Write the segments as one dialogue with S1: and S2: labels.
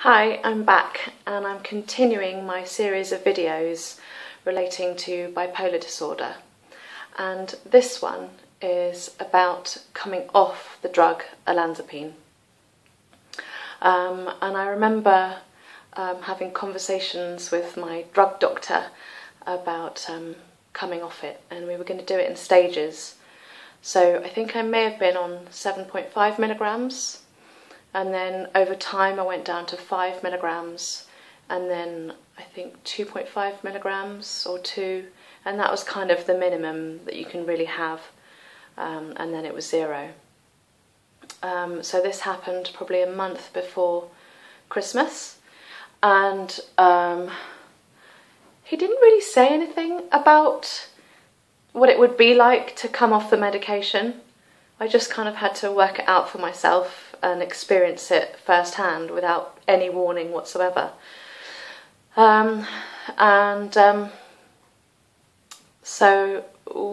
S1: Hi, I'm back and I'm continuing my series of videos relating to bipolar disorder, and this one is about coming off the drug Olanzapine. And I remember having conversations with my drug doctor about coming off it, and we were going to do it in stages. So I think I may have been on 7.5 milligrams. And then over time I went down to 5 milligrams, and then I think 2.5 milligrams or 2, and that was kind of the minimum that you can really have, and then it was 0. So this happened probably a month before Christmas, and he didn't really say anything about what it would be like to come off the medication. I just kind of had to work it out for myself and experience it firsthand without any warning whatsoever. So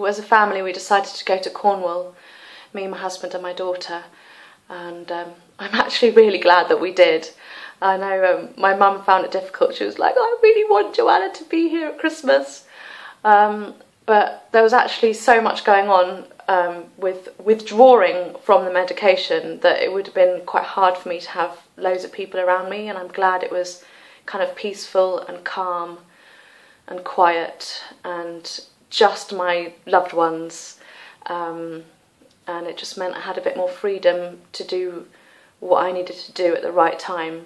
S1: as a family we decided to go to Cornwall, me, my husband and my daughter, and I'm actually really glad that we did. I know my mum found it difficult. She was like, I really want Joanna to be here at Christmas. But there was actually so much going on with withdrawing from the medication that it would have been quite hard for me to have loads of people around me, and I'm glad it was kind of peaceful and calm and quiet and just my loved ones, and it just meant I had a bit more freedom to do what I needed to do at the right time.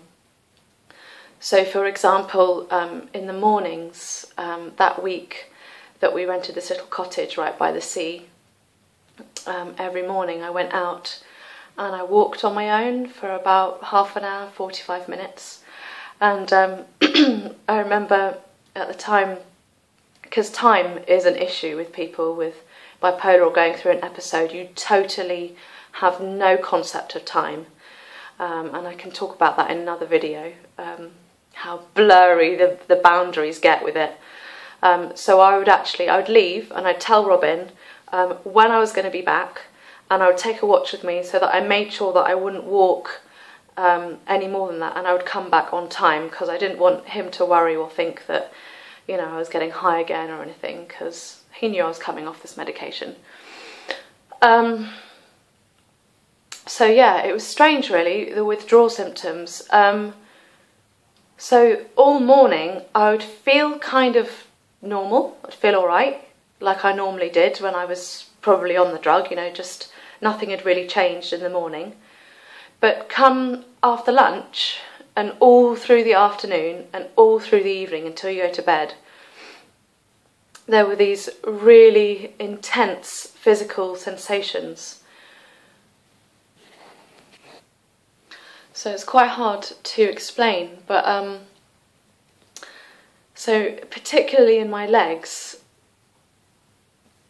S1: So for example, in the mornings that week that we rented this little cottage right by the sea, every morning I went out and I walked on my own for about half an hour, 45 minutes. And I remember at the time, because time is an issue with people with bipolar or going through an episode, you totally have no concept of time. And I can talk about that in another video, how blurry the boundaries get with it. So I would leave and I'd tell Robin when I was going to be back, and I would take a watch with me so that I made sure that I wouldn't walk any more than that, and I would come back on time because I didn't want him to worry or think that, you know, I was getting high again or anything, because he knew I was coming off this medication. So yeah, it was strange really, the withdrawal symptoms. So all morning I would feel kind of normal, I'd feel alright, like I normally did when I was probably on the drug, you know, just nothing had really changed in the morning. But come after lunch and all through the afternoon and all through the evening until you go to bed, there were these really intense physical sensations. So it's quite hard to explain, but so particularly in my legs,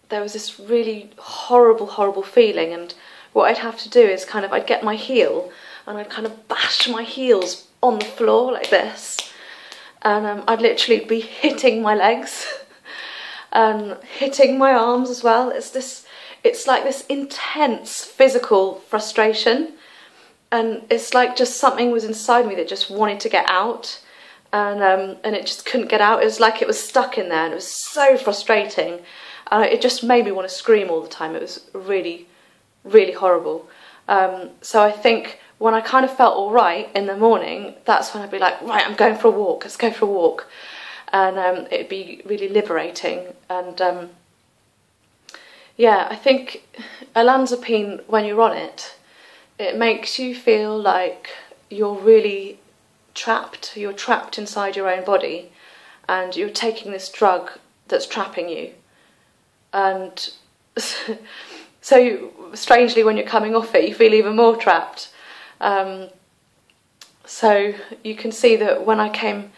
S1: there was this really horrible feeling, and what I'd have to do is I'd get my heel and I'd kind of bash my heels on the floor like this, and I'd literally be hitting my legs and hitting my arms as well. It's like this intense physical frustration, and it's like just something was inside me that just wanted to get out. And it just couldn't get out. It was like it was stuck in there, and it was so frustrating. It just made me want to scream all the time. It was really, really horrible. So I think when I kind of felt all right in the morning, that's when I'd be like, right, I'm going for a walk, let's go for a walk. And it'd be really liberating. And yeah, I think Olanzapine, when you're on it, it makes you feel like you're really you're trapped inside your own body, and you're taking this drug that's trapping you. And so strangely, when you're coming off it, you feel even more trapped. So you can see that when I came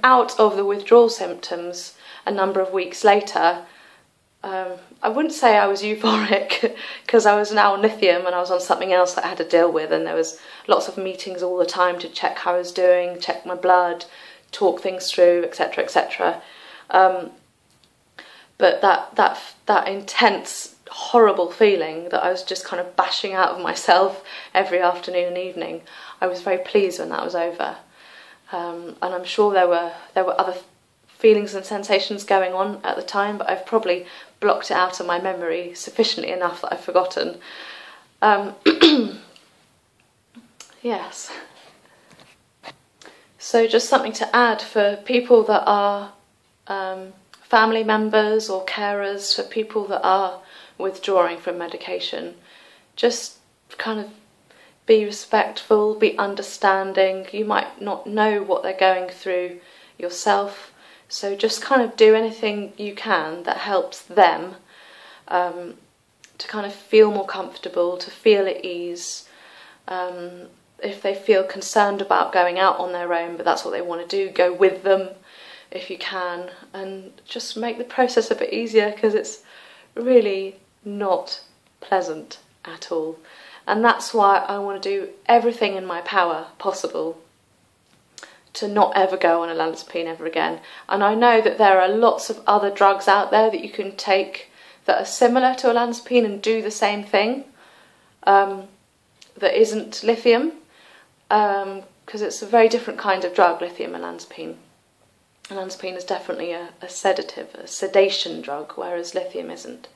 S1: out of the withdrawal symptoms a number of weeks later, I wouldn't say I was euphoric, because I was now on lithium and I was on something else that I had to deal with, and there was lots of meetings all the time to check how I was doing, check my blood, talk things through, etc, etc. But that intense, horrible feeling that I was just kind of bashing out of myself every afternoon and evening, I was very pleased when that was over. and I'm sure there were other feelings and sensations going on at the time, but I've probably blocked it out of my memory sufficiently enough that I've forgotten. Yes. So just something to add for people that are family members or carers, for people that are withdrawing from medication. Just kind of be respectful, be understanding. You might not know what they're going through yourself, so just kind of do anything you can that helps them to kind of feel more comfortable, to feel at ease. If they feel concerned about going out on their own, but that's what they want to do, go with them if you can, and just make the process a bit easier, because it's really not pleasant at all. And that's why I want to do everything in my power possible to not ever go on Olanzapine ever again. And I know that there are lots of other drugs out there that you can take that are similar to Olanzapine and do the same thing, that isn't lithium, because it's a very different kind of drug, lithium olanzapine. Olanzapine is definitely a sedative, a sedation drug, whereas lithium isn't.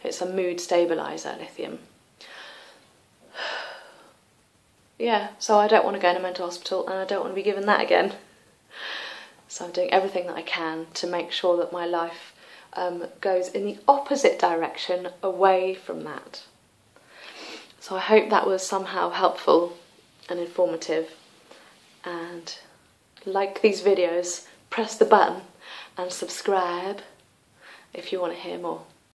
S1: It's a mood stabiliser, lithium. Yeah, so I don't want to go in a mental hospital, and I don't want to be given that again. So I'm doing everything that I can to make sure that my life goes in the opposite direction, away from that. So I hope that was somehow helpful and informative. And like these videos, press the button and subscribe if you want to hear more.